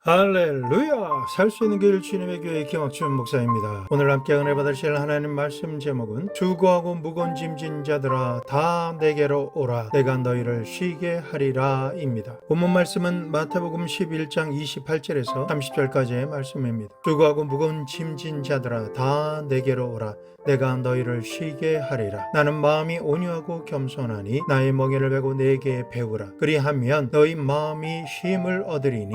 할렐루야! 살 수 있는 길 주님의 교회 김학준 목사입니다. 오늘 함께 은혜 받으실 하나님 말씀 제목은 수고하고 무거운 짐진 자들아 다 내게로 오라 내가 너희를 쉬게 하리라 입니다. 본문 말씀은 마태복음 11장 28절에서 30절까지의 말씀입니다. 수고하고 무거운 짐진 자들아 다 내게로 오라 내가 너희를 쉬게 하리라. 나는 마음이 온유하고 겸손하니 나의 멍에를 베고 내게 배우라. 그리하면 너희 마음이 쉼을 얻으리니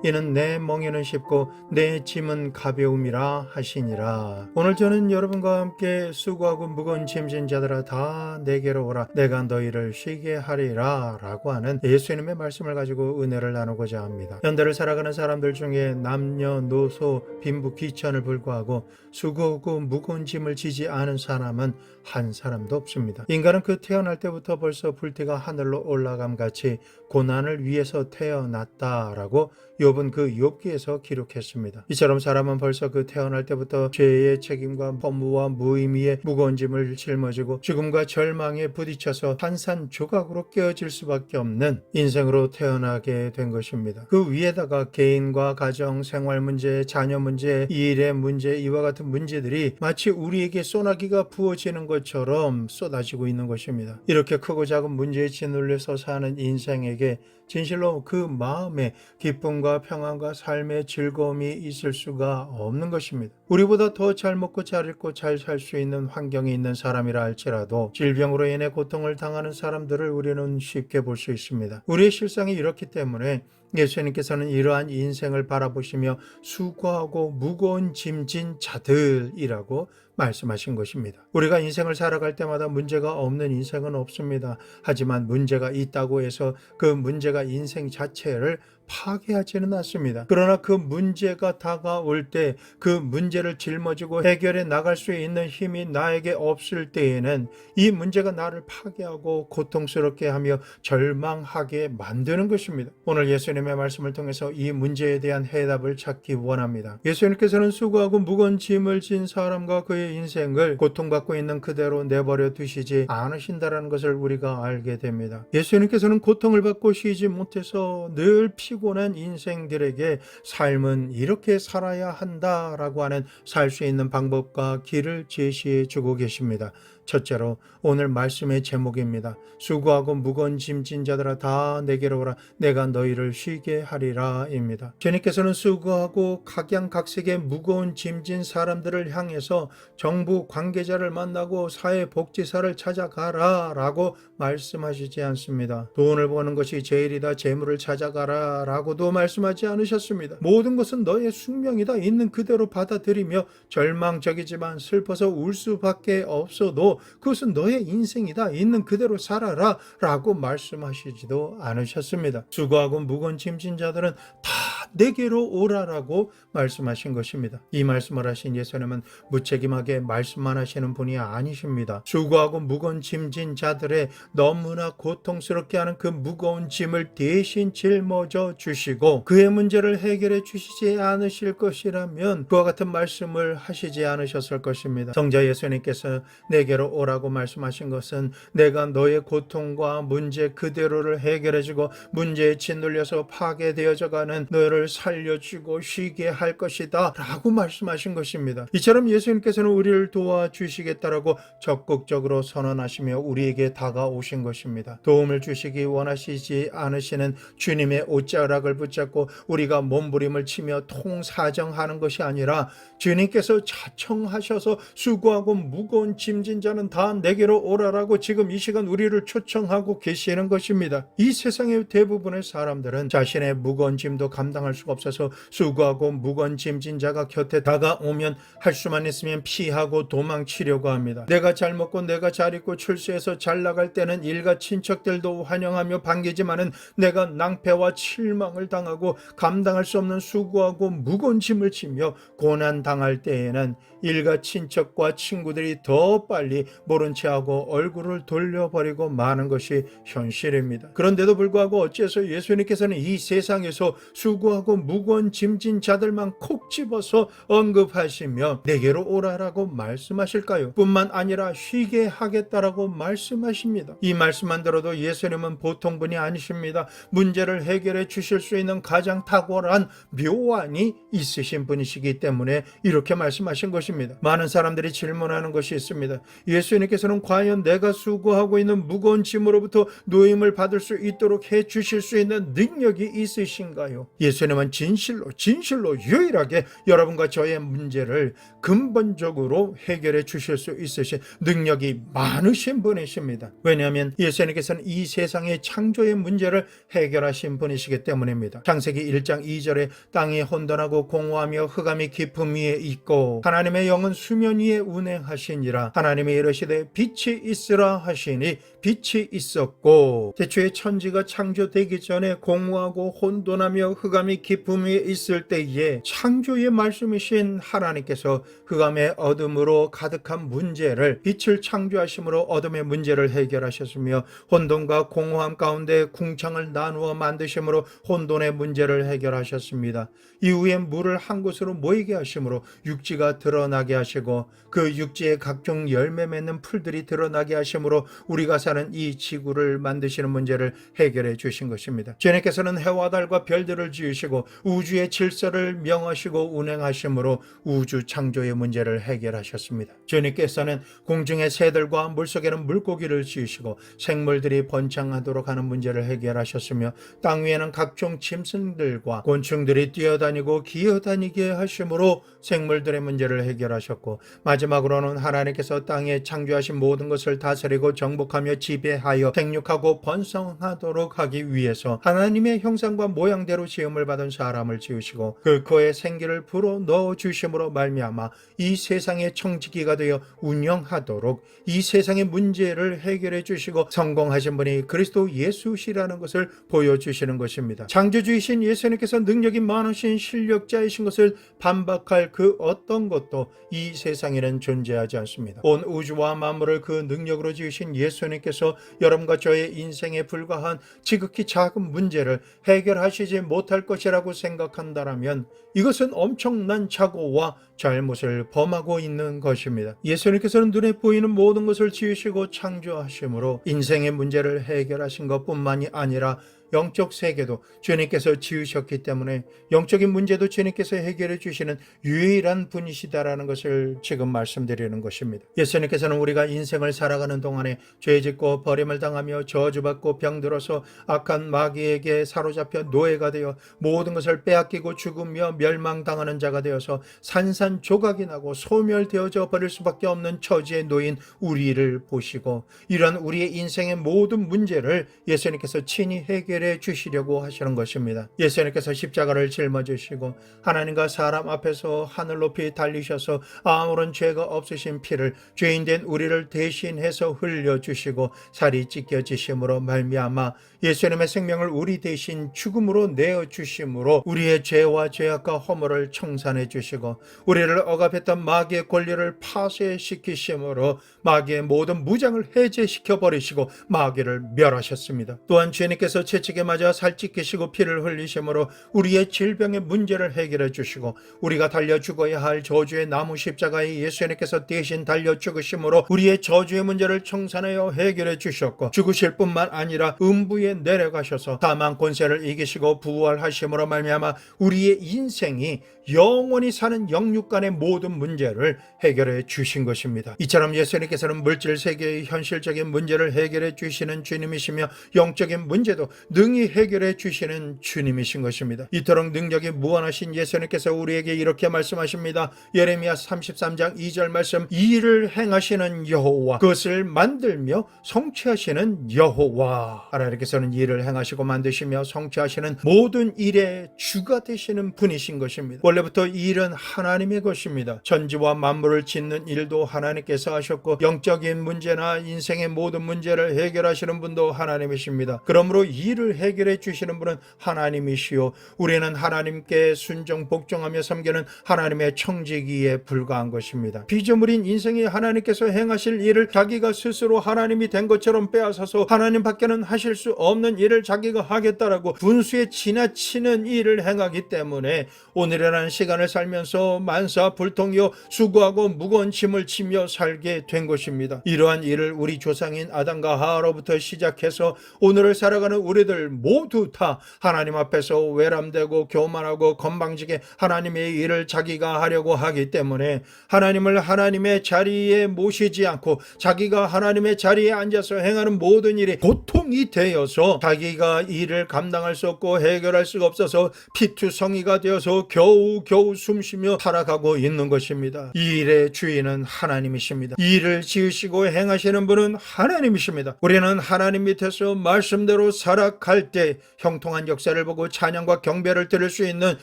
이는 내 멍에는 쉽고 내 짐은 가벼움이라 하시니라. 오늘 저는 여러분과 함께 수고하고 무거운 짐진 자들아 다 내게로 오라 내가 너희를 쉬게 하리라 라고 하는 예수님의 말씀을 가지고 은혜를 나누고자 합니다. 현대를 살아가는 사람들 중에 남녀노소 빈부 귀천을 불구하고 수고하고 무거운 짐을 지지 않은 사람은 한 사람도 없습니다. 인간은 그 태어날 때부터 벌써 불티가 하늘로 올라감같이 고난을 위해서 태어났다라고 욥은 그 욥기에서 기록했습니다. 이처럼 사람은 벌써 그 태어날 때부터 죄의 책임과 허무와 무의미의 무거운 짐을 짊어지고 죽음과 절망에 부딪혀서 산산조각으로 깨어질 수밖에 없는 인생으로 태어나게 된 것입니다. 그 위에다가 개인과 가정, 생활 문제, 자녀 문제, 일의 문제, 이와 같은 문제들이 마치 우리에게 소나기가 부어지는 것처럼 쏟아지고 있는 것입니다. 이렇게 크고 작은 문제에 짓눌려서 사는 인생에게 진실로 그 마음에 기쁨과 평안과 삶의 즐거움이 있을 수가 없는 것입니다. 우리보다 더 잘 먹고 잘 입고 잘 살 수 있는 환경에 있는 사람이라 할지라도 질병으로 인해 고통을 당하는 사람들을 우리는 쉽게 볼 수 있습니다. 우리의 실상이 이렇기 때문에 예수님께서는 이러한 인생을 바라보시며 수고하고 무거운 짐진 자들이라고 말씀하신 것입니다. 우리가 인생을 살아갈 때마다 문제가 없는 인생은 없습니다. 하지만 문제가 있다고 해서 그 문제가 인생 자체를 파괴하지는 않습니다. 그러나 그 문제가 다가올 때 그 문제를 짊어지고 해결해 나갈 수 있는 힘이 나에게 없을 때에는 이 문제가 나를 파괴하고 고통스럽게 하며 절망하게 만드는 것입니다. 오늘 예수님의 말씀을 통해서 이 문제에 대한 해답을 찾기 원합니다. 예수님께서는 수고하고 무거운 짐을 진 사람과 그의 인생을 고통받고 있는 그대로 내버려 두시지 않으신다는 것을 우리가 알게 됩니다. 예수님께서는 고통을 받고 쉬지 못해서 늘 피곤한 인생들에게 삶은 이렇게 살아야 한다라고 하는 살 수 있는 방법과 길을 제시해 주고 계십니다. 첫째로 오늘 말씀의 제목입니다. 수고하고 무거운 짐진 자들아 다 내게로 오라 내가 너희를 쉬게 하리라 입니다. 주님께서는 수고하고 각양각색의 무거운 짐진 사람들을 향해서 정부 관계자를 만나고 사회복지사를 찾아가라 라고 말씀하시지 않습니다. 돈을 버는 것이 제일이다 재물을 찾아가라 라고도 말씀하지 않으셨습니다. 모든 것은 너의 숙명이다 있는 그대로 받아들이며 절망적이지만 슬퍼서 울 수밖에 없어도 그것은 너의 인생이다 있는 그대로 살아라 라고 말씀하시지도 않으셨습니다. 수고하고 무거운 짐진 자들은 다 내게로 오라라고 말씀하신 것입니다. 이 말씀을 하신 예수님은 무책임하게 말씀만 하시는 분이 아니십니다. 수고하고 무거운 짐진 자들의 너무나 고통스럽게 하는 그 무거운 짐을 대신 짊어져 주시고 그의 문제를 해결해 주시지 않으실 것이라면 그와 같은 말씀을 하시지 않으셨을 것입니다. 성자 예수님께서 내게로 오라고 말씀하신 것은 내가 너의 고통과 문제 그대로를 해결해주고 문제에 짓눌려서 파괴되어져가는 너를 살려주고 쉬게 할 것이다 라고 말씀하신 것입니다. 이처럼 예수님께서는 우리를 도와주시겠다라고 적극적으로 선언하시며 우리에게 다가오신 것입니다. 도움을 주시기 원하시지 않으시는 주님의 옷자락을 붙잡고 우리가 몸부림을 치며 통사정하는 것이 아니라 주님께서 자청하셔서 수고하고 무거운 짐진 자는 다 내게로 오라라고 지금 이 시간 우리를 초청하고 계시는 것입니다. 이 세상의 대부분의 사람들은 자신의 무거운 짐도 감당할 수가 없어서 수고하고 무거운 짐진 자가 곁에 다가오면 할 수만 있으면 피하고 도망치려고 합니다. 내가 잘 먹고 내가 잘 입고 출세해서 잘 나갈 때는 일가 친척들도 환영하며 반기지만은 내가 낭패와 실망을 당하고 감당할 수 없는 수고하고 무거운 짐을 지며 고난 당할 때에는 일가 친척과 친구들이 더 빨리 모른 체하고 얼굴을 돌려버리고 마는 것이 현실입니다. 그런데도 불구하고 어째서 예수님께서는 이 세상에서 수고하고 수고하고 무거운 짐진 자들만 콕 집어서 언급하시며 내게로 오라라고 말씀하실까요? 뿐만 아니라 쉬게 하겠다라고 말씀하십니다. 이 말씀만 들어도 예수님은 보통 분이 아니십니다. 문제를 해결해 주실 수 있는 가장 탁월한 묘안이 있으신 분이시기 때문에 이렇게 말씀하신 것입니다. 많은 사람들이 질문하는 것이 있습니다. 예수님께서는 과연 내가 수고하고 있는 무거운 짐으로부터 노임을 받을 수 있도록 해 주실 수 있는 능력이 있으신가요? 예수님은 진실로 유일하게 여러분과 저의 문제를 근본적으로 해결해 주실 수 있으신 능력이 많으신 분이십니다. 왜냐하면 예수님께서는 이 세상의 창조의 문제를 해결하신 분이시기 때문입니다. 창세기 1장 2절에 땅이 혼돈하고 공허하며 흑암이 깊음 위에 있고 하나님의 영은 수면 위에 운행하시니라. 하나님이 이르시되 빛이 있으라 하시니 빛이 있었고, 태초에 천지가 창조되기 전에 공허하고 혼돈하며 흑암이 깊음 위에 있을 때에 창조의 말씀이신 하나님께서 흑암의 어둠으로 가득한 문제를 빛을 창조하심으로 어둠의 문제를 해결하셨으며 혼돈과 공허함 가운데 궁창을 나누어 만드심으로 혼돈의 문제를 해결하셨습니다. 이후에 물을 한 곳으로 모이게 하심으로 육지가 드러나게 하시고 그 육지에 각종 열매 맺는 풀들이 드러나게 하심으로 우리가 사는 이 지구를 만드시는 문제를 해결해 주신 것입니다. 주님께서는 해와 달과 별들을 지으시고 우주의 질서를 명하시고 운행하심으로 우주 창조의 문제를 해결하셨습니다. 주님께서는 공중의 새들과 물속에는 물고기를 지으시고 생물들이 번창하도록 하는 문제를 해결하셨으며 땅 위에는 각종 짐승들과 곤충들이 뛰어다니고 기어다니게 하심으로 생물들의 문제를 해결하셨고, 마지막으로는 하나님께서 땅에 창조하신 모든 것을 다스리고 정복하며 지배하여 생육하고 번성하도록 하기 위해서 하나님의 형상과 모양대로 지음을 받은 사람을 지으시고 그 코에 생기를 불어 넣어 주심으로 말미암아 이 세상의 청지기가 되어 운영하도록 이 세상의 문제를 해결해 주시고 성공하신 분이 그리스도 예수시라는 것을 보여주시는 것입니다. 창조주이신 예수님께서 능력이 많으신 실력자이신 것을 반박할 그 어떤 것도 이 세상에는 존재하지 않습니다. 온 우주와 만물을 그 능력으로 지으신 예수님께서 여러분과 저의 인생에 불과한 지극히 작은 문제를 해결하시지 못할 것이라고 생각한다면 이것은 엄청난 착오와 잘못을 범하고 있는 것입니다. 예수님께서는 눈에 보이는 모든 것을 지으시고 창조하심으로 인생의 문제를 해결하신 것뿐만이 아니라 영적 세계도 주님께서 지으셨기 때문에 영적인 문제도 주님께서 해결해 주시는 유일한 분이시다라는 것을 지금 말씀드리는 것입니다. 예수님께서는 우리가 인생을 살아가는 동안에 죄짓고 버림을 당하며 저주받고 병들어서 악한 마귀에게 사로잡혀 노예가 되어 모든 것을 빼앗기고 죽으며 멸망당하는 자가 되어서 산산조각이 나고 소멸되어져 버릴 수밖에 없는 처지에 놓인 우리를 보시고 이런 우리의 인생의 모든 문제를 예수님께서 친히 해결해 주시려고 하시는 것입니다. 예수님께서 십자가를 짊어지시고 하나님과 사람 앞에서 하늘 높이 달리셔서 아무런 죄가 없으신 피를 죄인된 우리를 대신해서 흘려주시고 살이 찢겨지심으로 말미암아 예수님의 생명을 우리 대신 죽음으로 내어주심으로 우리의 죄와 죄악과 허물을 청산해 주시고 우리를 억압했던 마귀의 권리를 파쇄시키심으로 마귀의 모든 무장을 해제시켜 버리시고 마귀를 멸하셨습니다. 또한 주님께서 채찍에 맞아 살찌키시고 피를 흘리심으로 우리의 질병의 문제를 해결해 주시고 우리가 달려 죽어야 할 저주의 나무 십자가에 예수님께서 대신 달려 죽으심으로 우리의 저주의 문제를 청산하여 해결해 주셨고 죽으실 뿐만 아니라 음부에 내려가셔서 사망 권세를 이기시고 부활하심으로 말미암아 우리의 인생이 영원히 사는 영육간의 모든 문제를 해결해 주신 것입니다. 이처럼 예수님께서는 물질 세계의 현실적인 문제를 해결해 주시는 주님이시며 영적인 문제도 능히 해결해 주시는 주님이신 것입니다. 이토록 능력이 무한하신 예수님께서 우리에게 이렇게 말씀하십니다. 예레미야 33장 2절 말씀, 이 일을 행하시는 여호와, 그것을 만들며 성취하시는 여호와. 하나님께서는 이 일을 행하시고 만드시며 성취하시는 모든 일의 주가 되시는 분이신 것입니다. 원래부터 이 일은 하나님의 것입니다. 천지와 만물을 짓는 일도 하나님께서 하셨고 영적인 문제나 인생의 모든 문제를 해결하시는 분도 하나님이십니다. 그러므로 이 일을 일을 해결해 주시는 분은 하나님이시요 우리는 하나님께 순종 복종하며 섬기는 하나님의 청지기에 불과한 것입니다. 피조물인 인생이 하나님께서 행하실 일을 자기가 스스로 하나님이 된 것처럼 빼앗아서 하나님 밖에는 하실 수 없는 일을 자기가 하겠다라고 분수에 지나치는 일을 행하기 때문에 오늘이라는 시간을 살면서 만사불통이요 수고하고 무거운 짐을 지며 살게 된 것입니다. 이러한 일을 우리 조상인 아담과 하와로부터 시작해서 오늘을 살아가는 우리들 모두 다 하나님 앞에서 외람되고 교만하고 건방지게 하나님의 일을 자기가 하려고 하기 때문에 하나님을 하나님의 자리에 모시지 않고 자기가 하나님의 자리에 앉아서 행하는 모든 일이 고통이 되어서 자기가 일을 감당할 수 없고 해결할 수가 없어서 피투성이가 되어서 겨우 숨쉬며 살아가고 있는 것입니다. 이 일의 주인은 하나님이십니다. 이 일을 지으시고 행하시는 분은 하나님이십니다. 우리는 하나님 밑에서 말씀대로 살아갈 때 형통한 역사를 보고 찬양과 경배를 드릴 수 있는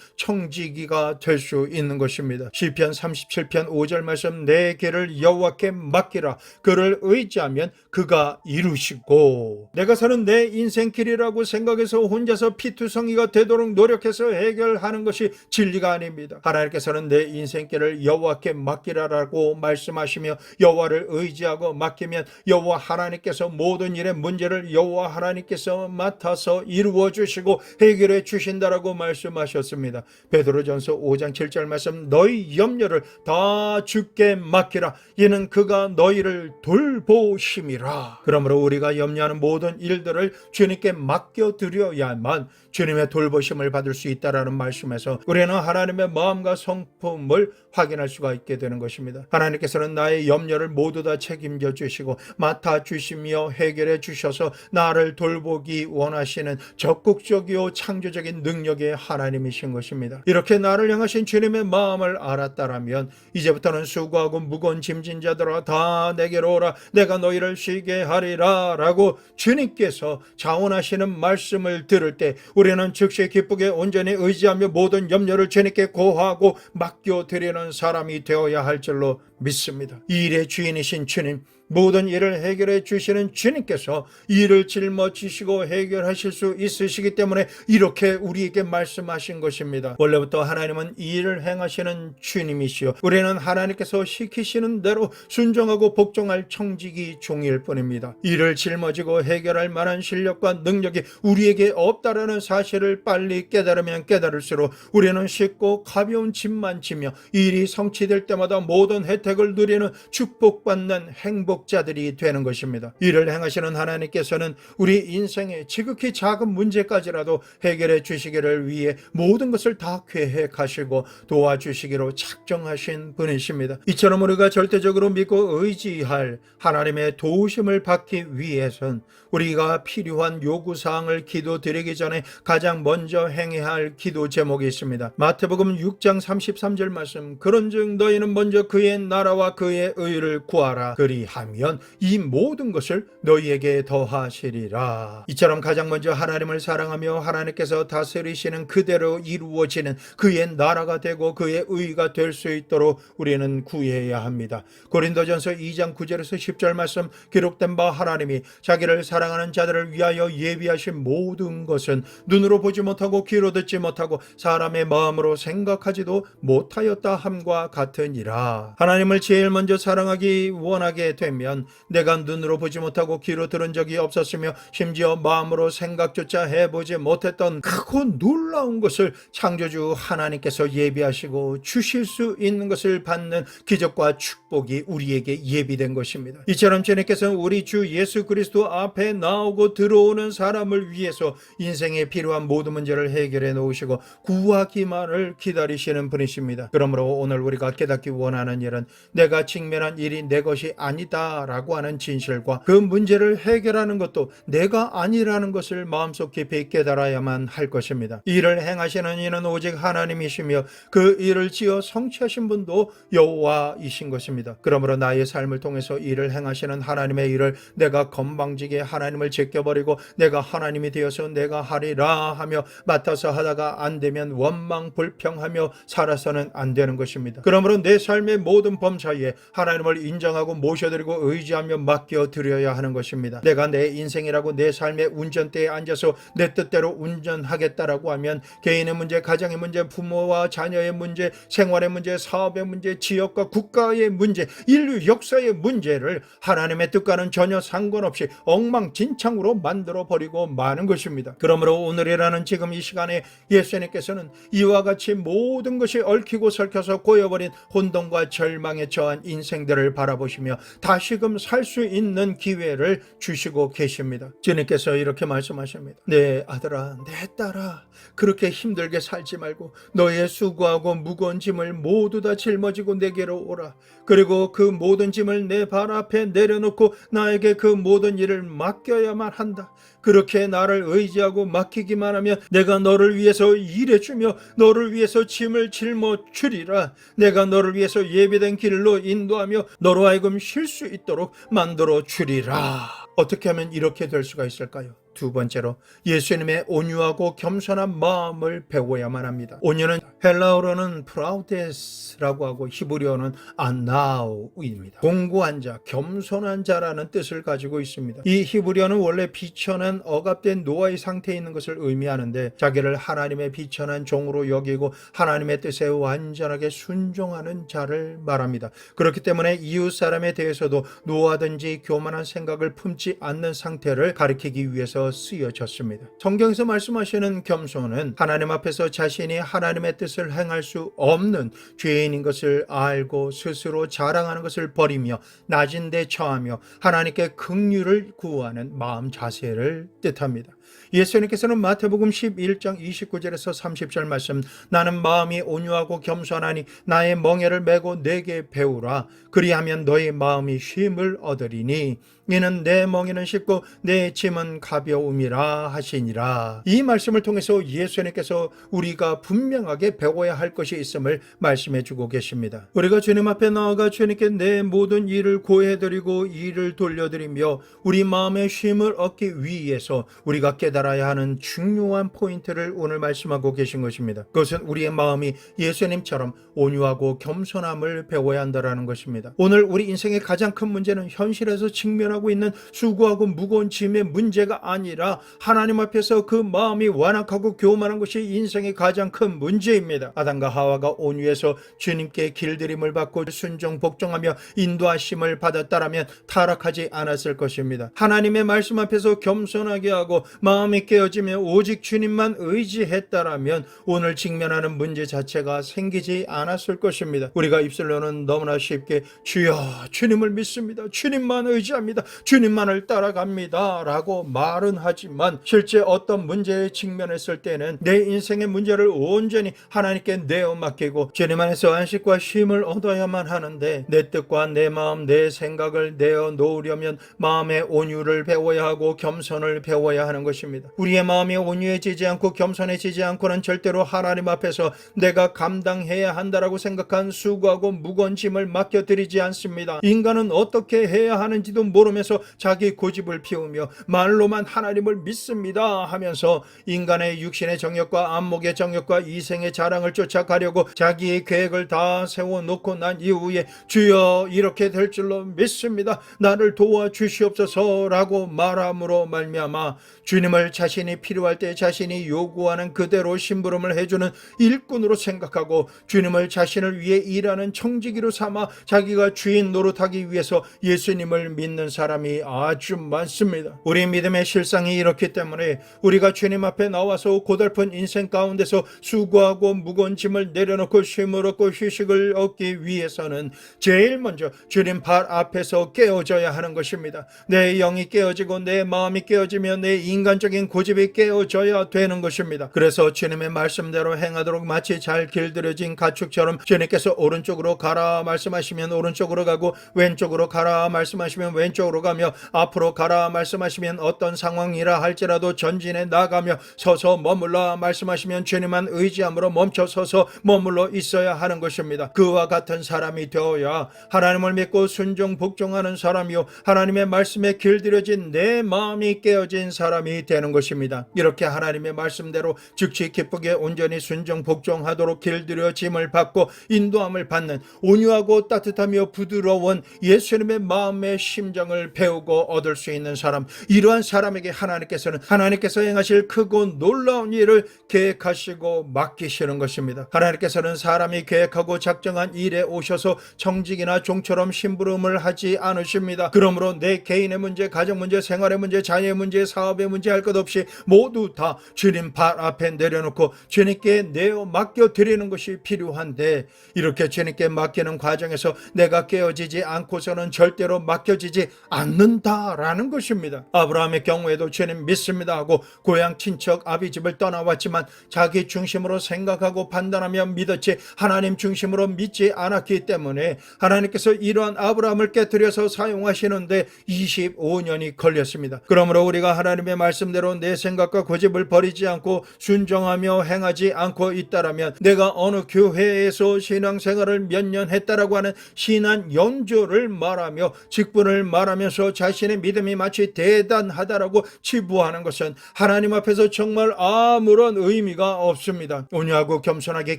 청지기가 될 수 있는 것입니다. 시편 37편 5절 말씀 내 길을 여호와께 맡기라 그를 의지하면 그가 이루시고 내가 사는 내 인생길이라고 생각해서 혼자서 피투성이가 되도록 노력해서 해결하는 것이 진리가 아닙니다. 하나님께서는 내 인생길을 여호와께 맡기라라고 말씀하시며 여호와를 의지하고 맡기면 여호와 하나님께서 모든 일의 문제를 여호와 하나님께서 맡아서 이루어 주시고 해결해 주신다라고 말씀하셨습니다. 베드로전서 5장 7절 말씀 너희 염려를 다 주께 맡기라 이는 그가 너희를 돌보심이라. 그러므로 우리가 염려하는 모든 일들을 주님께 맡겨드려야만 주님의 돌보심을 받을 수 있다라는 말씀에서 우리는 하나님의 마음과 성품을 확인할 수가 있게 되는 것입니다. 하나님께서는 나의 염려를 모두 다 책임져 주시고 맡아 주시며 해결해 주셔서 나를 돌보기 원하시는 적극적이요 창조적인 능력의 하나님이신 것입니다. 이렇게 나를 향하신 주님의 마음을 알았다라면 이제부터는 수고하고 무거운 짐진 자들아 다 내게로 오라 내가 너희를 쉬게 하리라 라고 주님께서 자원하시는 말씀을 들을 때 우리는 즉시 기쁘게 온전히 의지하며 모든 염려를 주님께 고하고 맡겨드리는 사람이 되어야 할 줄로 믿습니다. 이 일의 주인이신 주님 모든 일을 해결해 주시는 주님께서 일을 짊어지시고 해결하실 수 있으시기 때문에 이렇게 우리에게 말씀하신 것입니다. 원래부터 하나님은 이 일을 행하시는 주님이시요 우리는 하나님께서 시키시는 대로 순종하고 복종할 청지기 종일 뿐입니다. 일을 짊어지고 해결할 만한 실력과 능력이 우리에게 없다라는 사실을 빨리 깨달으면 깨달을수록 우리는 쉽고 가벼운 짐만 지며 일이 성취될 때마다 모든 혜택을 누리는 축복받는 행복자들이 되는 것입니다. 이를 행하시는 하나님께서는 우리 인생의 지극히 작은 문제까지라도 해결해 주시기를 위해 모든 것을 다 계획하시고 도와주시기로 작정하신 분이십니다. 이처럼 우리가 절대적으로 믿고 의지할 하나님의 도우심을 받기 위해선 우리가 필요한 요구사항을 기도드리기 전에 가장 먼저 행해야 할 기도 제목이 있습니다. 마태복음 6장 33절 말씀 그런즉 너희는 먼저 그의 나라와 그의 의를 구하라 그리하면 이 모든 것을 너희에게 더하시리라. 이처럼 가장 먼저 하나님을 사랑하며 하나님께서 다스리시는 그대로 이루어지는 그의 나라가 되고 그의 의가 될 수 있도록 우리는 구해야 합니다. 고린도전서 2장 9절에서 10절 말씀 기록된 바 하나님이 자기를 사랑하는 자들을 위하여 예비하신 모든 것은 눈으로 보지 못하고 귀로 듣지 못하고 사람의 마음으로 생각하지도 못하였다 함과 같으니라. 하나님을 제일 먼저 사랑하기 원하게 되면 내가 눈으로 보지 못하고 귀로 들은 적이 없었으며 심지어 마음으로 생각조차 해보지 못했던 크고 놀라운 것을 창조주 하나님께서 예비하시고 주실 수 있는 것을 받는 기적과 축복이 우리에게 예비된 것입니다. 이처럼 주님께서는 우리 주 예수 그리스도 앞에 나오고 들어오는 사람을 위해서 인생에 필요한 모든 문제를 해결해 놓으시고 구하기만을 기다리시는 분이십니다. 그러므로 오늘 우리가 깨닫기 원하는 일은 내가 직면한 일이 내 것이 아니다 라고 하는 진실과 그 문제를 해결하는 것도 내가 아니라는 것을 마음속 깊이 깨달아야만 할 것입니다. 이를 행하시는 이는 오직 하나님이시며 그 일을 지어 성취하신 분도 여호와이신 것입니다. 그러므로 나의 삶을 통해서 일을 행하시는 하나님의 일을 내가 건방지게 하나님을 제껴버리고 내가 하나님이 되어서 내가 하리라 하며 맡아서 하다가 안 되면 원망 불평하며 살아서는 안 되는 것입니다. 그러므로 내 삶의 모든 범사에 하나님을 인정하고 모셔드리고 의지하며 맡겨드려야 하는 것입니다. 내가 내 인생이라고 내 삶의 운전대에 앉아서 내 뜻대로 운전하겠다라고 하면 개인의 문제, 가정의 문제, 부모와 자녀의 문제, 생활의 문제, 사업의 문제, 지역과 국가의 문제, 인류 역사의 문제를 하나님의 뜻과는 전혀 상관없이 엉망진창으로 만들어버리고 마는 것입니다. 그러므로 오늘이라는 지금 이 시간에 예수님께서는 이와 같이 모든 것이 얽히고 설켜서 고여버린 혼돈과 절망에 처한 인생들을 바라보시며 다시금 살 수 있는 기회를 주시고 계십니다. 주님께서 이렇게 말씀하십니다. 내 아들아, 내 딸아, 그렇게 힘들게 살지 말고 너의 수고하고 무거운 짐을 모두 다 짊어지고 내게로 오라. 그리고 그 모든 짐을 내 발 앞에 내려놓고 나에게 그 모든 일을 맡겨야만 한다. 그렇게 나를 의지하고 맡기기만 하면 내가 너를 위해서 일해주며 너를 위해서 짐을 짊어주리라. 내가 너를 위해서 예비된 길로 인도하며 너로 하여금 쉴 수 있도록 만들어 주리라. 어떻게 하면 이렇게 될 수가 있을까요? 두 번째로 예수님의 온유하고 겸손한 마음을 배워야만 합니다. 온유는 헬라어로는 프라우데스라고 하고 히브리어는 아나우입니다. 공고한 자, 겸손한 자라는 뜻을 가지고 있습니다. 이 히브리어는 원래 비천한 억압된 노아의 상태에 있는 것을 의미하는데 자기를 하나님의 비천한 종으로 여기고 하나님의 뜻에 완전하게 순종하는 자를 말합니다. 그렇기 때문에 이웃 사람에 대해서도 노하든지 교만한 생각을 품지 않는 상태를 가리키기 위해서 쓰여졌습니다. 성경에서 말씀하시는 겸손은 하나님 앞에서 자신이 하나님의 뜻을 행할 수 없는 죄인인 것을 알고 스스로 자랑하는 것을 버리며 낮은 데 처하며 하나님께 긍휼을 구하는 마음 자세를 뜻합니다. 예수님께서는 마태복음 11장 29절에서 30절 말씀, 나는 마음이 온유하고 겸손하니 나의 멍에를 메고 내게 배우라. 그리하면 너의 마음이 쉼을 얻으리니 이는 내 멍에는 쉽고 내 짐은 가벼움이라 하시니라. 이 말씀을 통해서 예수님께서 우리가 분명하게 배워야 할 것이 있음을 말씀해 주고 계십니다. 우리가 주님 앞에 나아가 주님께 내 모든 일을 고해드리고 일을 돌려드리며 우리 마음의 쉼을 얻기 위해서 우리가 깨달아야 하는 중요한 포인트를 오늘 말씀하고 계신 것입니다. 그것은 우리의 마음이 예수님처럼 온유하고 겸손함을 배워야 한다는 것입니다. 오늘 우리 인생의 가장 큰 문제는 현실에서 직면하고 있는 수고하고 무거운 짐의 문제가 아니라 하나님 앞에서 그 마음이 완악하고 교만한 것이 인생의 가장 큰 문제입니다. 아담과 하와가 온유해서 주님께 길들임을 받고 순종 복종하며 인도하심을 받았다라면 타락하지 않았을 것입니다. 하나님의 말씀 앞에서 겸손하게 하고 마음이 깨어지며 오직 주님만 의지했다라면 오늘 직면하는 문제 자체가 생기지 않았을 것입니다. 우리가 입술로는 너무나 쉽게 주여 주님을 믿습니다, 주님만 의지합니다, 주님만을 따라갑니다 라고 말은 하지만 실제 어떤 문제에 직면했을 때는 내 인생의 문제를 온전히 하나님께 내어 맡기고 주님 안에서 안식과 쉼을 얻어야만 하는데 내 뜻과 내 마음 내 생각을 내어 놓으려면 마음의 온유를 배워야 하고 겸손을 배워야 하는 것입니다. 우리의 마음이 온유해지지 않고 겸손해지지 않고는 절대로 하나님 앞에서 내가 감당해야 한다라고 생각한 수고하고 무거운 짐을 맡겨드리지 않습니다. 인간은 어떻게 해야 하는지도 모르면서 자기 고집을 피우며 말로만 하나님을 믿습니다 하면서 인간의 육신의 정욕과 안목의 정욕과 이생의 자랑을 쫓아가려고 자기의 계획을 다 세워놓고 난 이후에 주여 이렇게 될 줄로 믿습니다, 나를 도와주시옵소서 라고 말함으로 말미암아 주님을 자신이 필요할 때 자신이 요구하는 그대로 심부름을 해주는 일꾼으로 생각하고 주님을 자신을 위해 일하는 청지기로 삼아 자기가 주인 노릇하기 위해서 예수님을 믿는 사람이 아주 많습니다. 우리 믿음의 실상이 이렇기 때문에 우리가 주님 앞에 나와서 고달픈 인생 가운데서 수고하고 무거운 짐을 내려놓고 쉼을 얻고 휴식을 얻기 위해서는 제일 먼저 주님 발 앞에서 깨어져야 하는 것입니다. 내 영이 깨어지고 내 마음이 깨어지며 내 인간적인 고집이 깨어져야 되는 것입니다. 그래서 주님의 말씀대로 행하도록 마치 잘 길들여진 가축처럼 주님께서 오른쪽으로 가라 말씀하시면 오른쪽으로 가고 왼쪽으로 가라 말씀하시면 왼쪽으로 가며 앞으로 가라 말씀하시면 어떤 상황이라 할지라도 전진해 나가며 서서 머물러 말씀하시면 주님만 의지함으로 멈춰 서서 머물러 있어야 하는 것입니다. 그와 같은 사람이 되어야 하나님을 믿고 순종 복종하는 사람이요 하나님의 말씀에 길들여진 내 마음이 깨어진 사람이 사람이 되는 것입니다. 이렇게 하나님의 말씀대로 즉시 기쁘게 온전히 순종 복종하도록 길들여 짐을 받고 인도함을 받는 온유하고 따뜻하며 부드러운 예수님의 마음의 심정을 배우고 얻을 수 있는 사람, 이러한 사람에게 하나님께서 행하실 크고 놀라운 일을 계획하시고 맡기시는 것입니다. 하나님께서는 사람이 계획하고 작정한 일에 오셔서 청직이나 종처럼 심부름을 하지 않으십니다. 그러므로 내 개인의 문제, 가정 문제, 생활의 문제, 자녀의 문제, 사업의 문제 할 것 없이 모두 다 주님 발 앞에 내려놓고 주님께 내어 맡겨드리는 것이 필요한데, 이렇게 주님께 맡기는 과정에서 내가 깨어지지 않고서는 절대로 맡겨지지 않는다라는 것입니다. 아브라함의 경우에도 주님 믿습니다 하고 고향 친척 아비집을 떠나왔지만 자기 중심으로 생각하고 판단하며 믿었지 하나님 중심으로 믿지 않았기 때문에 하나님께서 이러한 아브라함을 깨뜨려서 사용하시는데 25년이 걸렸습니다. 그러므로 우리가 하나님의 말씀대로 내 생각과 고집을 버리지 않고 순종하며 행하지 않고 있다라면, 내가 어느 교회에서 신앙생활을 몇 년 했다라고 하는 신앙 연조를 말하며 직분을 말하면서 자신의 믿음이 마치 대단하다라고 치부하는 것은 하나님 앞에서 정말 아무런 의미가 없습니다. 온유하고 겸손하게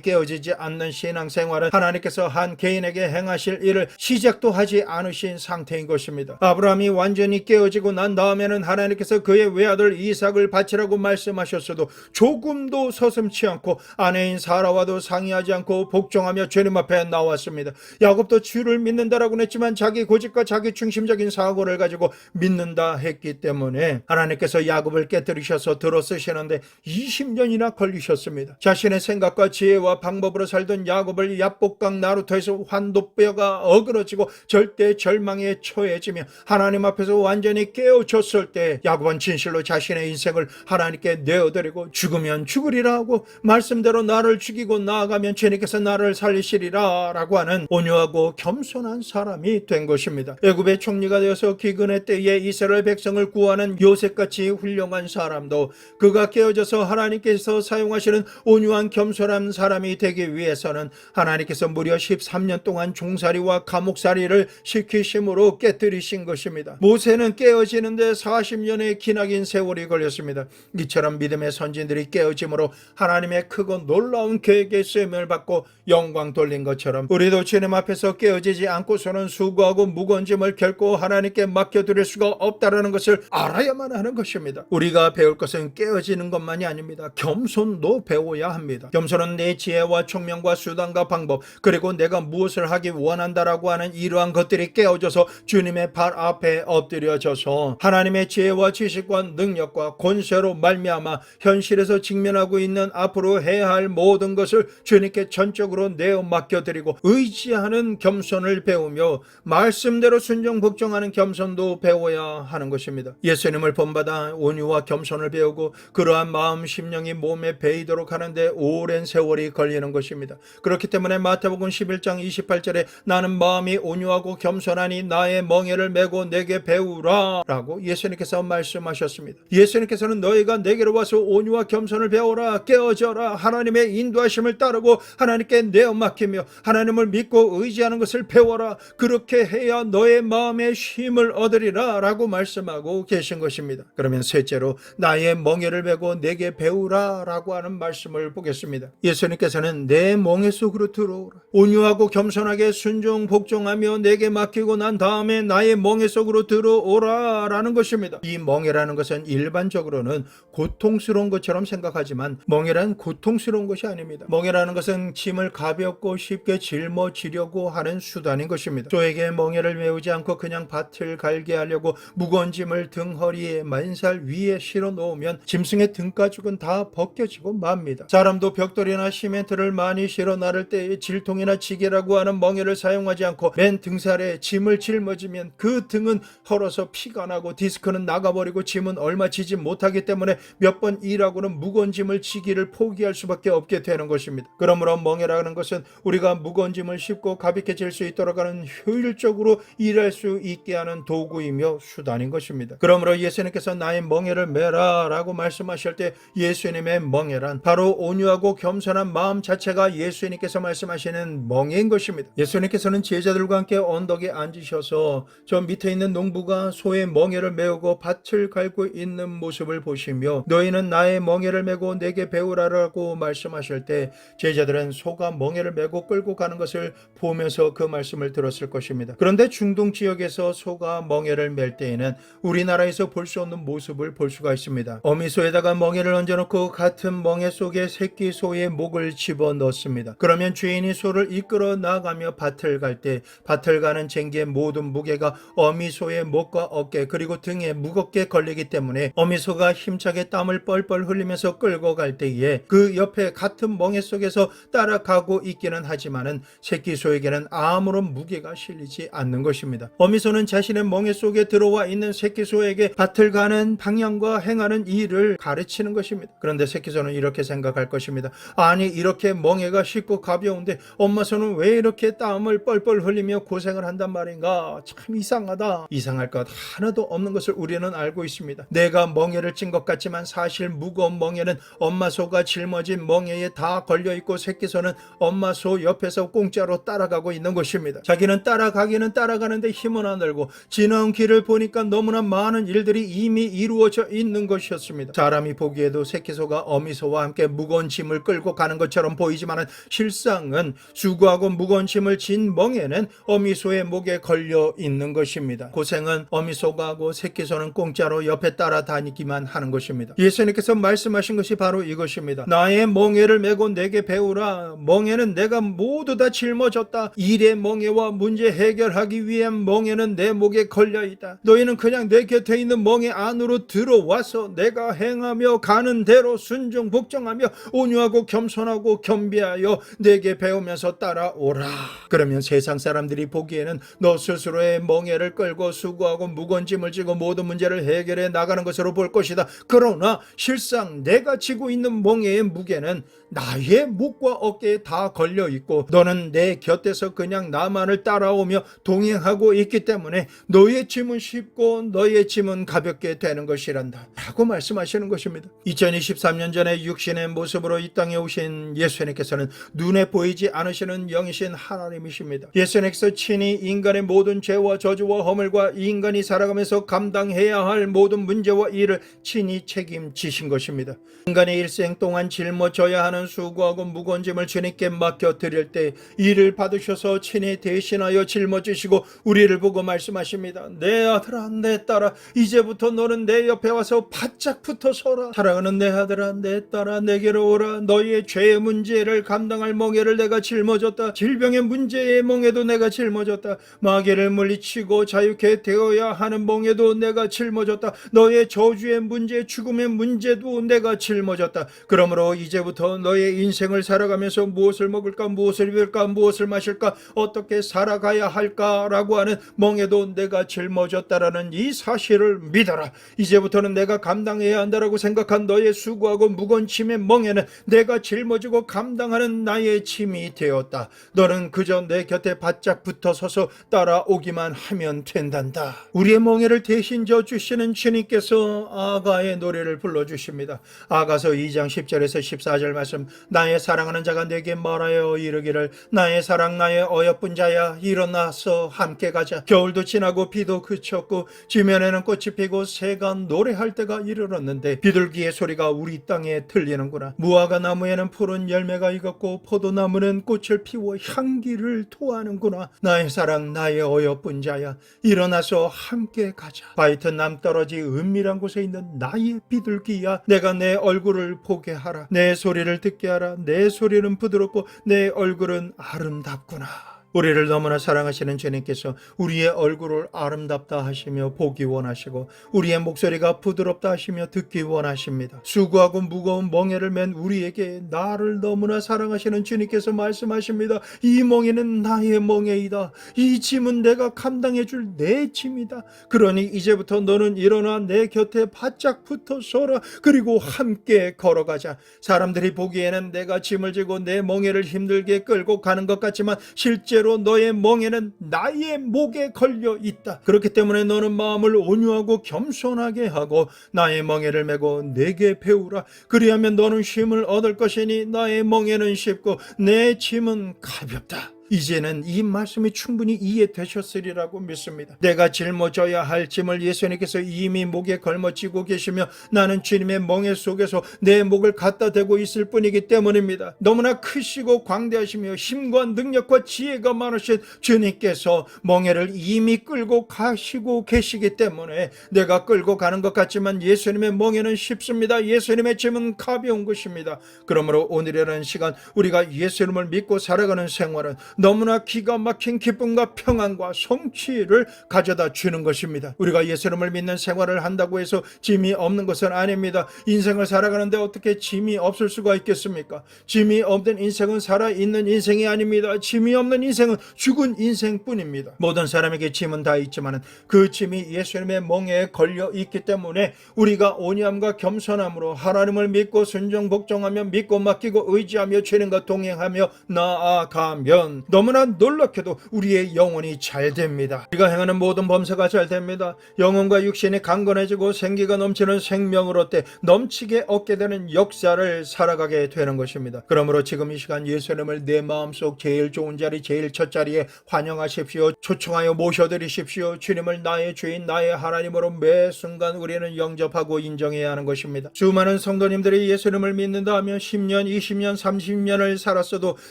깨어지지 않는 신앙생활은 하나님께서 한 개인에게 행하실 일을 시작도 하지 않으신 상태인 것입니다. 아브라함이 완전히 깨어지고 난 다음에는 하나님께서 그의 외아들 이삭을 바치라고 말씀하셨어도 조금도 서슴치 않고 아내인 사라와도 상의하지 않고 복종하며 주님 앞에 나왔습니다. 야곱도 주를 믿는다라고는 했지만 자기 고집과 자기 중심적인 사고를 가지고 믿는다 했기 때문에 하나님께서 야곱을 깨뜨리셔서 들어쓰시는데 20년이나 걸리셨습니다. 자신의 생각과 지혜와 방법으로 살던 야곱을 야복강 나루터에서 환도뼈가 어그러지고 절대 절망에 처해지며 하나님 앞에서 완전히 깨어졌을 때 야곱은 진실로 자신의 인생을 하나님께 내어드리고 죽으면 죽으리라 하고 말씀대로 나를 죽이고 나아가면 주님께서 나를 살리시리라 라고 하는 온유하고 겸손한 사람이 된 것입니다. 애굽의 총리가 되어서 기근의 때에 이스라엘 백성을 구하는 요셉같이 훌륭한 사람도 그가 깨어져서 하나님께서 사용하시는 온유한 겸손한 사람이 되기 위해서는 하나님께서 무려 13년 동안 종살이와 감옥살이를 시키심으로 깨뜨리신 것입니다. 모세는 깨어지는데 40년의 기나긴 세월이 걸렸습니다. 이처럼 믿음의 선진들이 깨어짐으로 하나님의 크고 놀라운 계획에 쓰임을 받고 영광 돌린 것처럼 우리도 주님 앞에서 깨어지지 않고서는 수고하고 무거운 짐을 결코 하나님께 맡겨드릴 수가 없다라는 것을 알아야만 하는 것입니다. 우리가 배울 것은 깨어지는 것만이 아닙니다. 겸손도 배워야 합니다. 겸손은 내 지혜와 총명과 수단과 방법, 그리고 내가 무엇을 하기 원한다라고 하는 이러한 것들이 깨어져서 주님의 발 앞에 엎드려져서 하나님의 지혜와 지식과 능력과 권세로 말미암아 현실에서 직면하고 있는 앞으로 해야 할 모든 것을 주님께 전적으로 내어 맡겨드리고 의지하는 겸손을 배우며 말씀대로 순종 복종하는 겸손도 배워야 하는 것입니다. 예수님을 본받아 온유와 겸손을 배우고 그러한 마음 심령이 몸에 배이도록 하는데 오랜 세월이 걸리는 것입니다. 그렇기 때문에 마태복음 11장 28절에 나는 마음이 온유하고 겸손하니 나의 멍에를 메고 내게 배우라 라고 예수님께서 말씀하셨습니다. 예수님께서는 너희가 내게로 와서 온유와 겸손을 배워라, 깨어져라, 하나님의 인도하심을 따르고 하나님께 내어 맡기며 하나님을 믿고 의지하는 것을 배워라, 그렇게 해야 너의 마음에 쉼을 얻으리라 라고 말씀하고 계신 것입니다. 그러면 셋째로 나의 멍에를 메고 내게 배우라 라고 하는 말씀을 보겠습니다. 예수님께서는 내 멍에 속으로 들어오라, 온유하고 겸손하게 순종 복종하며 내게 맡기고 난 다음에 나의 멍에 속으로 들어오라 라는 것입니다. 이 멍에라는 것은 일반적으로는 고통스러운 것처럼 생각하지만 멍에란 고통스러운 것이 아닙니다. 멍에라는 것은 짐을 가볍고 쉽게 짊어지려고 하는 수단인 것입니다. 저에게 멍에를 메우지 않고 그냥 밭을 갈게 하려고 무거운 짐을 등허리에 만살 위에 실어 놓으면 짐승의 등가죽은 다 벗겨지고 맙니다. 사람도 벽돌이나 시멘트를 많이 실어 나를 때에 질통이나 지게라고 하는 멍에를 사용하지 않고 맨 등살에 짐을 짊어지면 그 등은 헐어서 피가 나고 디스크는 나가버리고 짐은 얼마 지지 못하기 때문에 몇 번 일하고는 무거운 짐을 지기를 포기할 수밖에 없게 되는 것입니다. 그러므로 멍에라는 것은 우리가 무거운 짐을 쉽고 가볍게 질 수 있도록 하는 효율적으로 일할 수 있게 하는 도구이며 수단인 것입니다. 그러므로 예수님께서 나의 멍에를 메라 라고 말씀하실 때 예수님의 멍에란 바로 온유하고 겸손한 마음 자체가 예수님께서 말씀하시는 멍에인 것입니다. 예수님께서는 제자들과 함께 언덕에 앉으셔서 저 밑에 있는 농부가 소의 멍에를 메우고 밭을 갈고 있는 있는 모습을 보시며 너희는 나의 멍에를 메고 내게 배우라라고 말씀하실 때 제자들은 소가 멍에를 메고 끌고 가는 것을 보면서 그 말씀을 들었을 것입니다. 그런데 중동 지역에서 소가 멍에를 멜 때에는 우리나라에서 볼 수 없는 모습을 볼 수가 있습니다. 어미소에다가 멍에를 얹어놓고 같은 멍에 속에 새끼 소의 목을 집어넣습니다. 그러면 주인이 소를 이끌어 나가며 밭을 갈 때 밭을 가는 쟁기의 모든 무게가 어미소의 목과 어깨 그리고 등에 무겁게 걸리기 때문에 어미소가 힘차게 땀을 뻘뻘 흘리면서 끌고 갈 때에 그 옆에 같은 멍에 속에서 따라가고 있기는 하지만은 새끼 소에게는 아무런 무게가 실리지 않는 것입니다. 어미소는 자신의 멍에 속에 들어와 있는 새끼 소에게 밭을 가는 방향과 행하는 일을 가르치는 것입니다. 그런데 새끼 소는 이렇게 생각할 것입니다. 아니 이렇게 멍에가 쉽고 가벼운데 엄마 소는 왜 이렇게 땀을 뻘뻘 흘리며 고생을 한단 말인가? 참 이상하다. 이상할 것 하나도 없는 것을 우리는 알고 있습니다. 내가 멍에를 찐 것 같지만 사실 무거운 멍에는 엄마 소가 짊어진 멍에에 다 걸려있고 새끼 소는 엄마 소 옆에서 공짜로 따라가고 있는 것입니다. 자기는 따라가기는 따라가는데 힘은 안 들고 지나온 길을 보니까 너무나 많은 일들이 이미 이루어져 있는 것이었습니다. 사람이 보기에도 새끼 소가 어미 소와 함께 무거운 짐을 끌고 가는 것처럼 보이지만 실상은 수고하고 무거운 짐을 진 멍에는 어미 소의 목에 걸려 있는 것입니다. 고생은 어미 소가 하고 새끼 소는 공짜로 옆에 따라다니기만 하는 것입니다. 예수님께서 말씀하신 것이 바로 이것입니다. 나의 멍에를 메고 내게 배우라. 멍에는 내가 모두 다 짊어졌다. 일의 멍에와 문제 해결하기 위한 멍에는 내 목에 걸려있다. 너희는 그냥 내 곁에 있는 멍에 안으로 들어와서 내가 행하며 가는 대로 순종 복종하며 온유하고 겸손하고 겸비하여 내게 배우면서 따라오라. 그러면 세상 사람들이 보기에는 너 스스로의 멍에를 끌고 수고하고 무거운 짐을 지고 모든 문제를 해결해 나가는 것으로 볼 것이다. 그러나 실상 내가 지고 있는 멍에의 무게는 나의 목과 어깨에 다 걸려 있고 너는 내 곁에서 그냥 나만을 따라오며 동행하고 있기 때문에 너의 짐은 쉽고 너의 짐은 가볍게 되는 것이란다 라고 말씀하시는 것입니다. 2023년 전에 육신의 모습으로 이 땅에 오신 예수님께서는 눈에 보이지 않으시는 영이신 하나님이십니다. 예수님께서 친히 인간의 모든 죄와 저주와 허물과 인간이 살아가면서 감당해야 할 모든 문제와 일을 친히 책임지신 것입니다. 인간의 일생 동안 짊어져야 하는 수고하고 무거운 짐을 주님께 맡겨드릴 때 이를 받으셔서 친히 대신하여 짊어지시고 우리를 보고 말씀하십니다. 내 아들아 내 딸아 이제부터 너는 내 옆에 와서 바짝 붙어 서라. 사랑하는 내 아들아 내 딸아 내게로 오라. 너희의 죄의 문제를 감당할 멍에를 내가 짊어졌다. 질병의 문제의 멍에도 내가 짊어졌다. 마귀를 물리치고 자유케 되어야 하는 멍에도 내가 짊어졌다. 너의 저주의 문제 죽음의 문제도 내가 짊어졌다. 그러므로 이제부터 너의 인생을 살아가면서 무엇을 먹을까 무엇을 입을까 무엇을 마실까 어떻게 살아가야 할까라고 하는 멍에도 내가 짊어졌다라는 이 사실을 믿어라. 이제부터는 내가 감당해야 한다라고 생각한 너의 수고하고 무거운 짐의 멍에는 내가 짊어지고 감당하는 나의 짐이 되었다. 너는 그저 내 곁에 바짝 붙어서서 따라오기만 하면 된단다. 우리의 멍에를 대신 져주시는 주님께서 아가의 노래를 불러주십니다. 아가서 2장 10절에서 14절 말씀. 나의 사랑하는 자가 내게 말하여 이르기를 나의 사랑 나의 어여쁜 자야 일어나서 함께 가자. 겨울도 지나고 비도 그쳤고 지면에는 꽃이 피고 새가 노래할 때가 이르렀는데 비둘기의 소리가 우리 땅에 들리는구나. 무화과 나무에는 푸른 열매가 익었고 포도나무는 꽃을 피워 향기를 토하는구나. 나의 사랑 나의 어여쁜 자야 일어나서 함께 가자. 바이트 남떨어지 은밀한 곳에 있는 나의 비둘기야 내가 내 얼굴을 보게 하라. 내 소리를 듣게 하라. 내 소리는 부드럽고 내 얼굴은 아름답구나. 우리를 너무나 사랑하시는 주님께서 우리의 얼굴을 아름답다 하시며 보기 원하시고 우리의 목소리가 부드럽다 하시며 듣기 원하십니다. 수고하고 무거운 멍에를 맨 우리에게 나를 너무나 사랑하시는 주님께서 말씀하십니다. 이 멍에는 나의 멍에이다. 이 짐은 내가 감당해 줄 내 짐이다. 그러니 이제부터 너는 일어나 내 곁에 바짝 붙어 서라. 그리고 함께 걸어가자. 사람들이 보기에는 내가 짐을 지고 내 멍에를 힘들게 끌고 가는 것 같지만 실제로 너의 멍에는 나의 목에 걸려 있다. 그렇기 때문에 너는 마음을 온유하고 겸손하게 하고 나의 멍에를 메고 내게 배우라. 그리하면 너는 쉼을 얻을 것이니 나의 멍에는 쉽고 내 짐은 가볍다. 이제는 이 말씀이 충분히 이해되셨으리라고 믿습니다. 내가 짊어져야 할 짐을 예수님께서 이미 목에 걸머쥐고 계시며 나는 주님의 멍에 속에서 내 목을 갖다 대고 있을 뿐이기 때문입니다. 너무나 크시고 광대하시며 힘과 능력과 지혜가 많으신 주님께서 멍에를 이미 끌고 가시고 계시기 때문에 내가 끌고 가는 것 같지만 예수님의 멍에는 쉽습니다. 예수님의 짐은 가벼운 것입니다. 그러므로 오늘이라는 시간 우리가 예수님을 믿고 살아가는 생활은 너무나 기가 막힌 기쁨과 평안과 성취를 가져다 주는 것입니다. 우리가 예수님을 믿는 생활을 한다고 해서 짐이 없는 것은 아닙니다. 인생을 살아가는데 어떻게 짐이 없을 수가 있겠습니까? 짐이 없는 인생은 살아있는 인생이 아닙니다. 짐이 없는 인생은 죽은 인생뿐입니다. 모든 사람에게 짐은 다 있지만 그 짐이 예수님의 멍에 걸려 있기 때문에 우리가 온유함과 겸손함으로 하나님을 믿고 순종 복종하며 믿고 맡기고 의지하며 주님과 동행하며 나아가면 너무나 놀랍게도 우리의 영혼이 잘 됩니다. 우리가 행하는 모든 범사가 잘 됩니다. 영혼과 육신이 강건해지고 생기가 넘치는 생명을 얻되 넘치게 얻게 되는 역사를 살아가게 되는 것입니다. 그러므로 지금 이 시간 예수님을 내 마음속 제일 좋은 자리, 제일 첫 자리에 환영하십시오. 초청하여 모셔드리십시오. 주님을 나의 주인, 나의 하나님으로 매 순간 우리는 영접하고 인정해야 하는 것입니다. 수많은 성도님들이 예수님을 믿는다 하면 10년, 20년, 30년을 살았어도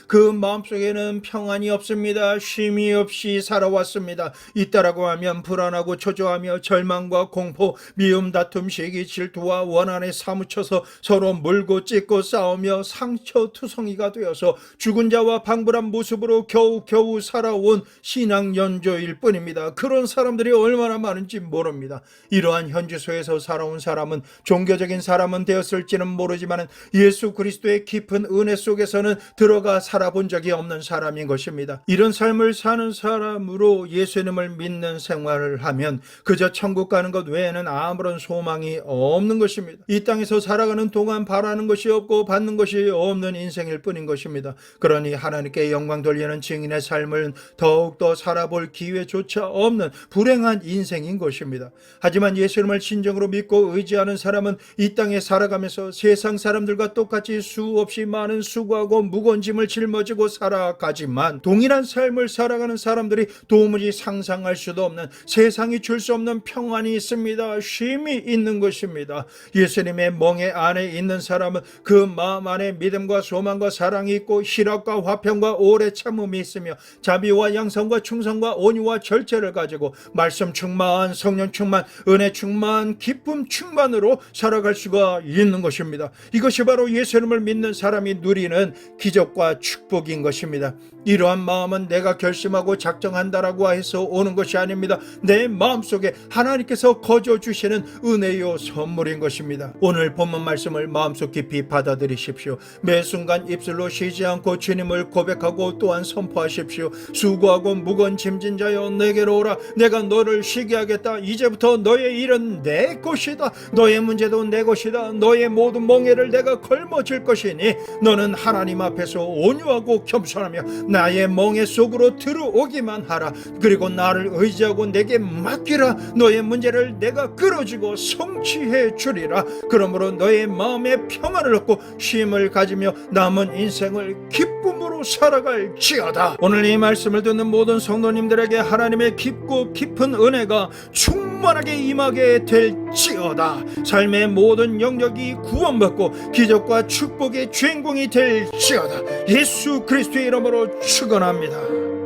그 마음속에는 평안이 없습니다. 쉼이 없이 살아왔습니다. 있다라고 하면 불안하고 초조하며 절망과 공포, 미움, 다툼, 시기, 질투와 원한에 사무쳐서 서로 물고 찢고 싸우며 상처투성이가 되어서 죽은 자와 방불한 모습으로 겨우 살아온 신앙 연조일 뿐입니다. 그런 사람들이 얼마나 많은지 모릅니다. 이러한 현지소에서 살아온 사람은 종교적인 사람은 되었을지는 모르지만 예수 그리스도의 깊은 은혜 속에서는 들어가 살아본 적이 없는 사람인 것입니다. 이런 삶을 사는 사람으로 예수님을 믿는 생활을 하면 그저 천국 가는 것 외에는 아무런 소망이 없는 것입니다. 이 땅에서 살아가는 동안 바라는 것이 없고 받는 것이 없는 인생일 뿐인 것입니다. 그러니 하나님께 영광 돌리는 증인의 삶을 더욱더 살아볼 기회조차 없는 불행한 인생인 것입니다. 하지만 예수님을 진정으로 믿고 의지하는 사람은 이 땅에 살아가면서 세상 사람들과 똑같이 수없이 많은 수고하고 무거운 짐을 짊어지고 살아가지만 동일한 삶을 살아가는 사람들이 도무지 상상할 수도 없는 세상이 줄 수 없는 평안이 있습니다. 쉼이 있는 것입니다. 예수님의 멍에 안에 있는 사람은 그 마음 안에 믿음과 소망과 사랑이 있고 희락과 화평과 오래 참음이 있으며 자비와 양성과 충성과 온유와 절제를 가지고 말씀 충만, 성령 충만, 은혜 충만, 기쁨 충만으로 살아갈 수가 있는 것입니다. 이것이 바로 예수님을 믿는 사람이 누리는 기적과 축복인 것입니다. 이러한 마음은 내가 결심하고 작정한다라고 해서 오는 것이 아닙니다. 내 마음속에 하나님께서 거저 주시는 은혜요 선물인 것입니다. 오늘 본문 말씀을 마음속 깊이 받아들이십시오. 매 순간 입술로 쉬지 않고 주님을 고백하고 또한 선포하십시오. 수고하고 무거운 짐진 자여 내게로 오라. 내가 너를 쉬게 하겠다. 이제부터 너의 일은 내 것이다. 너의 문제도 내 것이다. 너의 모든 멍에를 내가 걸머질 것이니 너는 하나님 앞에서 온유하고 겸손하며 나의 멍에 속으로 들어오기만 하라. 그리고 나를 의지하고 내게 맡기라. 너의 문제를 내가 끌어주고 성취해 주리라. 그러므로 너의 마음에 평안을 얻고 쉼을 가지며 남은 인생을 기쁨으로 살아갈지어다. 오늘 이 말씀을 듣는 모든 성도님들에게 하나님의 깊고 깊은 은혜가 충만하게 임하게 될지어다. 삶의 모든 영역이 구원받고 기적과 축복의 주인공이 될지어다. 예수 그리스도의 이름으로 축원합니다.